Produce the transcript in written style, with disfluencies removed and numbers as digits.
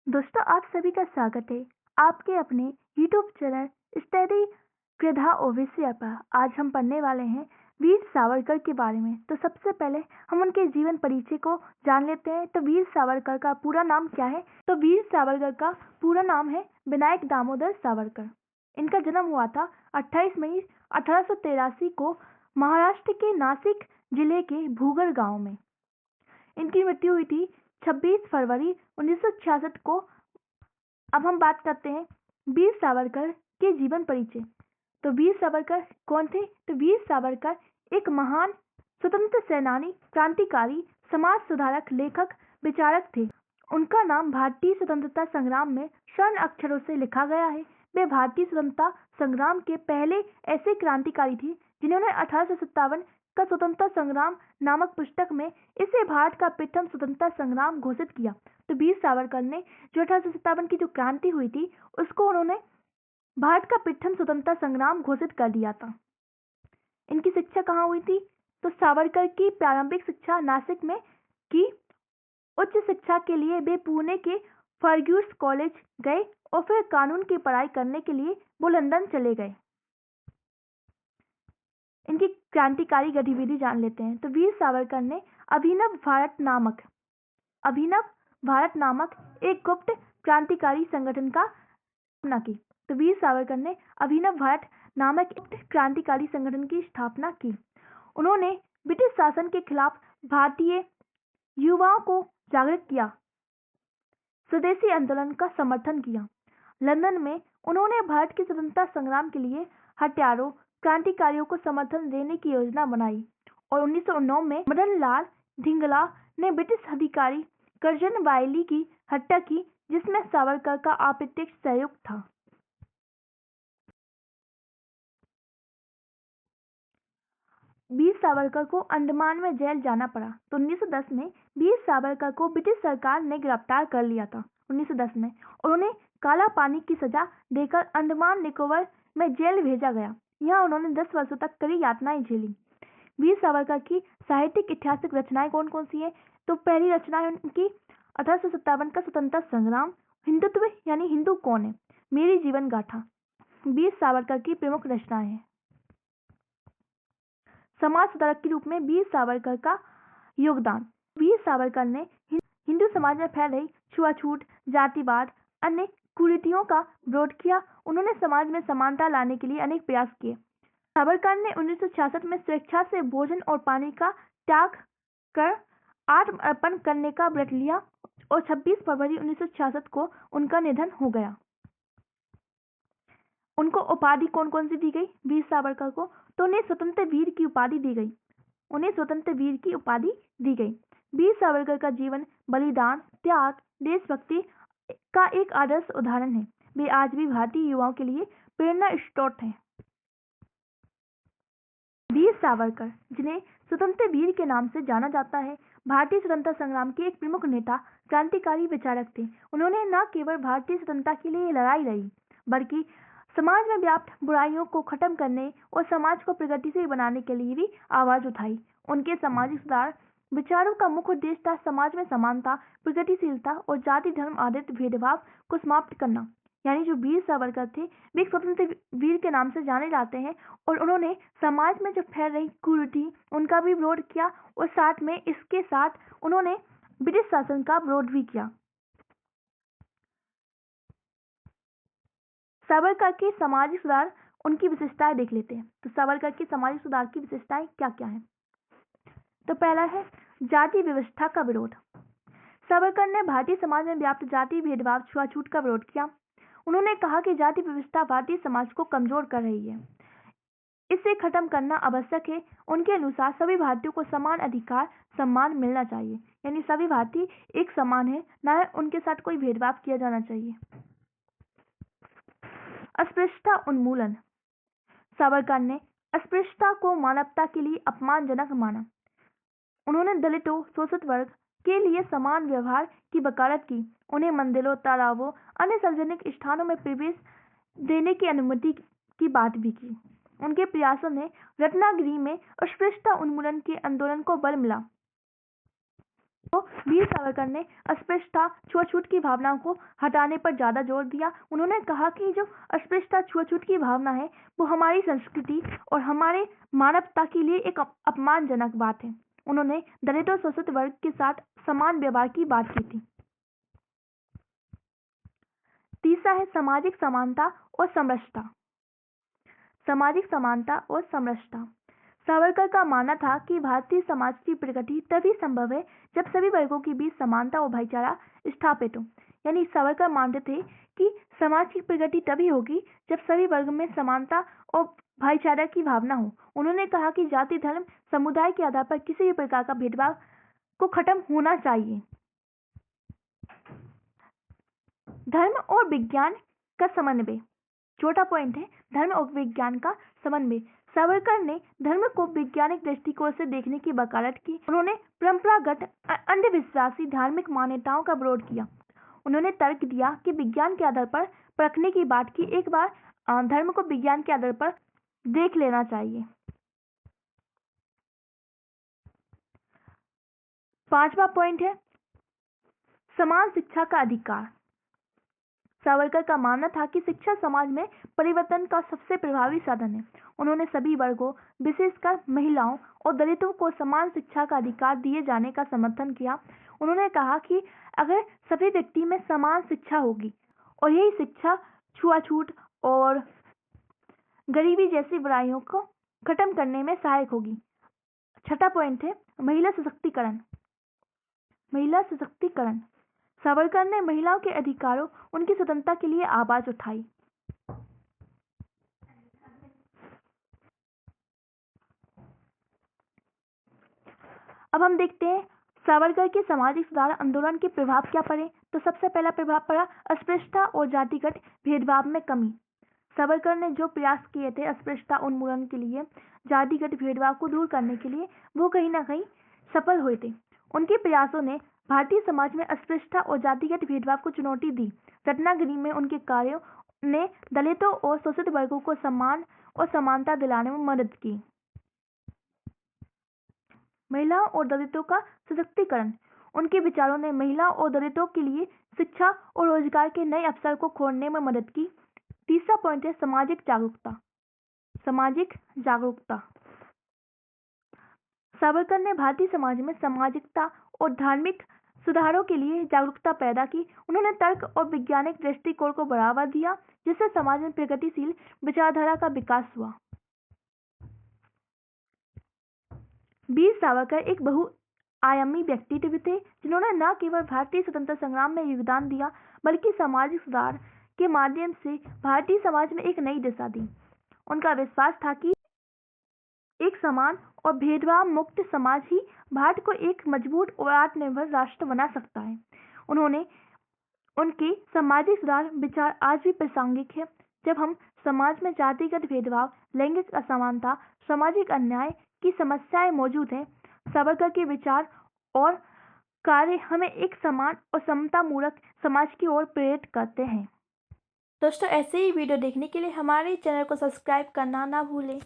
दोस्तों, आप सभी का स्वागत है आपके अपने YouTube चैनल स्टडी कृधा ओवेसिया पर। आज हम पढ़ने वाले हैं वीर सावरकर के बारे में। तो सबसे पहले हम उनके जीवन परिचय को जान लेते हैं। तो वीर सावरकर का पूरा नाम क्या है? तो वीर सावरकर का पूरा नाम है विनायक दामोदर सावरकर। इनका जन्म हुआ था 28 मई 1883 को महाराष्ट्र के नासिक जिले के भूगर गांव में। इनकी मृत्यु हुई थी 26 फरवरी 1966 को। अब हम बात करते हैं वीर सावरकर के जीवन परिचय। तो वीर सावरकर कौन थे? तो वीर सावरकर एक महान स्वतंत्र सेनानी, क्रांतिकारी, समाज सुधारक, लेखक, विचारक थे। उनका नाम भारतीय स्वतंत्रता संग्राम में स्वर्ण अक्षरों से लिखा गया है। वे भारतीय स्वतंत्रता संग्राम के पहले ऐसे क्रांतिकारी थे जिन्होंने 1857 का स्वतंत्रता संग्राम नामक पुस्तक में इसे भारत का प्रथम स्वतंत्रता संग्राम घोषित किया। तो वीर सावरकर ने जो 1857 की जो क्रांति हुई थी उसको उन्होंने भारत का प्रथम स्वतंत्रता संग्राम घोषित कर दिया था। इनकी शिक्षा कहाँ हुई थी? तो सावरकर की प्रारंभिक शिक्षा नासिक में की। उच्च शिक्षा के लिए वे पुणे के फर्ग्यूस कॉलेज गए और फिर कानून की पढ़ाई करने के लिए वो लंदन चले गए। इनकी क्रांतिकारी गतिविधि जान लेते हैं। तो वीर सावरकर ने अभिनव भारत नामक एक गुप्त क्रांतिकारी संगठन का स्थापना की। तो वीर सावरकर ने अभिनव भारत नामक एक क्रांतिकारी संगठन की स्थापना की। उन्होंने ब्रिटिश शासन के खिलाफ भारतीय युवाओं को जागृत किया, स्वदेशी आंदोलन का समर्थन किया। लंदन में उन्होंने भारत के स्वतंत्रता संग्राम के लिए हत्यारों, क्रांतिकारियों को समर्थन देने की योजना बनाई और 1909 में मदन लाल धिंगला ने ब्रिटिश अधिकारी कर्जन वायली की हत्या की, जिसमें सावरकर का अप्रत्यक्ष सहयोग था। वीर सावरकर को अंडमान में जेल जाना पड़ा। तो 1910 में वीर सावरकर को ब्रिटिश सरकार ने गिरफ्तार कर लिया था 1910 में। उन्होंने काला पानी की सजा देकर अंडमान निकोबार में जेल भेजा गया। यहाँ उन्होंने 10 वर्षों तक कड़ी यातनाएं झेली। वीर सावरकर की साहित्यिक ऐतिहासिक रचनाएं कौन कौन सी है? तो पहली रचना है उनकी 1857 का स्वतंत्रता संग्राम, हिंदुत्व यानी हिंदू कौन है, मेरी जीवन गाथा। वीर सावरकर की प्रमुख रचनाएं हैं। समाज सुधारक के रूप में वीर सावरकर का योगदान। वीर सावरकर ने हिंदू समाज में फैल रही छुआछूत, जातिवाद, अन्य कुरीतियों का विरोध किया। उन्होंने समाज में समानता लाने के लिए अनेक प्रयास किए। सावरकर ने 1966 में स्वेच्छा से भोजन और पानी का त्याग कर आत्मअर्पण करने का व्रत लिया और 26 फरवरी 1966 को उनका निधन हो गया। उनको उपाधि कौन कौन सी दी गई वीर सावरकर को? तो उन्हें स्वतंत्र वीर की उपाधि दी गई। वीर सावरकर का जीवन बलिदान, त्याग, देशभक्ति का एक आदर्श उदाहरण है। वे आज भी भारतीय युवाओं के लिए प्रेरणा स्रोत हैं। वीर सावरकर, जिन्हें स्वतंत्र वीर के नाम से जाना जाता है, भारतीय स्वतंत्रता संग्राम के एक प्रमुख नेता, क्रांतिकारी विचारक थे। उन्होंने न केवल भारतीय स्वतंत्रता के लिए लड़ाई लड़ी, बल्कि समाज में व्याप्त बुराइयों को खत्म करने और समाज को प्रगतिशील बनाने के लिए भी आवाज उठाई। उनके सामाजिक सुधार विचारों का मुख्य उद्देश्य था समाज में समानता, प्रगतिशीलता और जाति धर्म आधारित भेदभाव को समाप्त करना। यानी जो वीर सावरकर थे वे एक स्वतंत्र वीर के नाम से जाने जाते हैं और उन्होंने समाज में जो फैल रही कुरीति उनका भी विरोध किया और साथ में इसके साथ उन्होंने ब्रिटिश शासन का विरोध भी किया। सावरकर के सामाजिक सुधार, उनकी विशेषताएं देख लेते हैं। तो सावरकर के सामाजिक सुधार की विशेषताएं क्या क्या है? तो पहला है जाति व्यवस्था का विरोध। सावरकर ने भारतीय समाज में व्याप्त जाति भेदभाव, छुआछूत का विरोध किया। उन्होंने कहा कि जाति व्यवस्था भारतीय समाज को कमजोर कर रही है, इसे खत्म करना आवश्यक है। उनके अनुसार सभी भारतीयों को समान अधिकार, सम्मान मिलना चाहिए। यानी सभी भारतीय एक समान है, न उनके साथ कोई भेदभाव किया जाना चाहिए। अस्पृश्यता उन्मूलन। सावरकर ने अस्पृश्यता को मानवता के लिए अपमानजनक माना। उन्होंने दलितों, शोषित वर्ग के लिए समान व्यवहार की वकालत की। उन्हें मंदिरों, तालाबों, अन्य सार्वजनिक स्थानों में प्रवेश देने की अनुमति की बात भी की। उनके प्रयासों ने रत्नागिरी में अस्पृश्यता उन्मूलन के आंदोलन को बल मिला। तो वीर सावरकर ने अस्पृश्यता छुआछूत की भावना को हटाने पर ज़्यादा जोर दिया। उन्होंने कहा कि जो अस्पृश्यता छुआछूत की भावना है वो हमारी संस्कृति और हमारे मानवता के लिए एक अपमानजनक बात है। उन्होंने दलित और शोषित वर्ग के साथ समान व्यवहार की बात की थी। तीसरा है सामाजिक समानता और समरसता। सामाजिक समानता और समरसता। सावरकर का मानना था कि भारतीय समाज की प्रगति तभी संभव है जब सभी वर्गों के बीच समानता और भाईचारा स्थापित हो। यानी सावरकर मानते थे कि समाज की प्रगति तभी होगी जब सभी वर्ग में समानता और भाईचारा की भावना हो। उन्होंने कहा कि जाति, धर्म, समुदाय के आधार पर किसी भी प्रकार का भेदभाव को खत्म होना चाहिए। धर्म और विज्ञान का समन्वय। छोटा पॉइंट है धर्म और विज्ञान का समन्वय। सावरकर ने धर्म को वैज्ञानिक दृष्टिकोण से देखने की वकालत की। उन्होंने परंपरागत अंधविश्वासी धार्मिक मान्यताओं का विरोध किया। उन्होंने तर्क दिया कि विज्ञान के आधार पर परखने की बात की, एक बार धर्म को विज्ञान के आधार पर देख लेना चाहिए। पांचवा पॉइंट है समान शिक्षा का अधिकार। सावरकर का मानना था कि शिक्षा समाज में परिवर्तन का सबसे प्रभावी साधन है। उन्होंने सभी वर्गों, विशेषकर महिलाओं और दलितों को समान शिक्षा का अधिकार दिए जाने का समर्थन किया। उन्होंने कहा कि अगर सभी व्यक्ति में समान शिक्षा होगी और यही शिक्षा छुआछूत और गरीबी जैसी बुराइयों को खत्म करने में सहायक होगी। छठा पॉइंट है महिला सशक्तिकरण। महिला सशक्तिकरण। सावरकर ने महिलाओं के अधिकारों, उनकी स्वतंत्रता के लिए आवाज उठाई। अब हम देखते हैं सावरकर के सामाजिक सुधार आंदोलन के प्रभाव क्या पड़े। तो सबसे पहला प्रभाव पड़ा अस्पृश्यता और जातिगत भेदभाव में कमी। सावरकर ने जो प्रयास किए थे अस्पृश्यता उन्मूलन के लिए, जातिगत भेदभाव को दूर करने के लिए, वो कहीं ना कहीं सफल हुए थे। उनके प्रयासों ने भारतीय समाज में अस्पृश्यता और जातिगत भेदभाव को चुनौती दी। रत्नागिरी में उनके कार्यों ने दलितों और शोषित वर्गों को सम्मान और समानता दिलाने में मदद की। महिलाओं और दलितों का सशक्तिकरण। उनके विचारों ने महिलाओं और दलितों के लिए शिक्षा और रोजगार के नए अवसर को खोलने में मदद की। तीसरा पॉइंट है सामाजिक जागरूकता। सामाजिक जागरूकता। सावरकर ने भारतीय समाज में सामाजिकता और धार्मिक सुधारों के लिए जागरूकता पैदा की। उन्होंने तर्क और वैज्ञानिक दृष्टिकोण को बढ़ावा दिया, जिससे समाज में प्रगतिशील विचारधारा का विकास हुआ। वीर सावरकर एक बहुआयामी व्यक्तित्व थे, जिन्होंने न केवल भारतीय स्वतंत्रता संग्राम में योगदान दिया, बल्कि सामाजिक सुधार के माध्यम से भारतीय समाज में एक नई दिशा दी। उनका विश्वास था कि एक समान और भेदभाव मुक्त समाज ही भारत को एक मजबूत और आत्मनिर्भर राष्ट्र बना सकता है। उनके सामाजिक सुधार विचार आज भी प्रासंगिक है। जब हम समाज में जातिगत भेदभाव, लैंगिक असमानता, सामाजिक अन्याय की समस्याएं मौजूद हैं, सावरकर के विचार और कार्य हमें एक समान और समता मूलक समाज की ओर प्रेरित करते हैं। दोस्तों, ऐसे ही वीडियो देखने के लिए हमारे चैनल को सब्सक्राइब करना ना भूलें।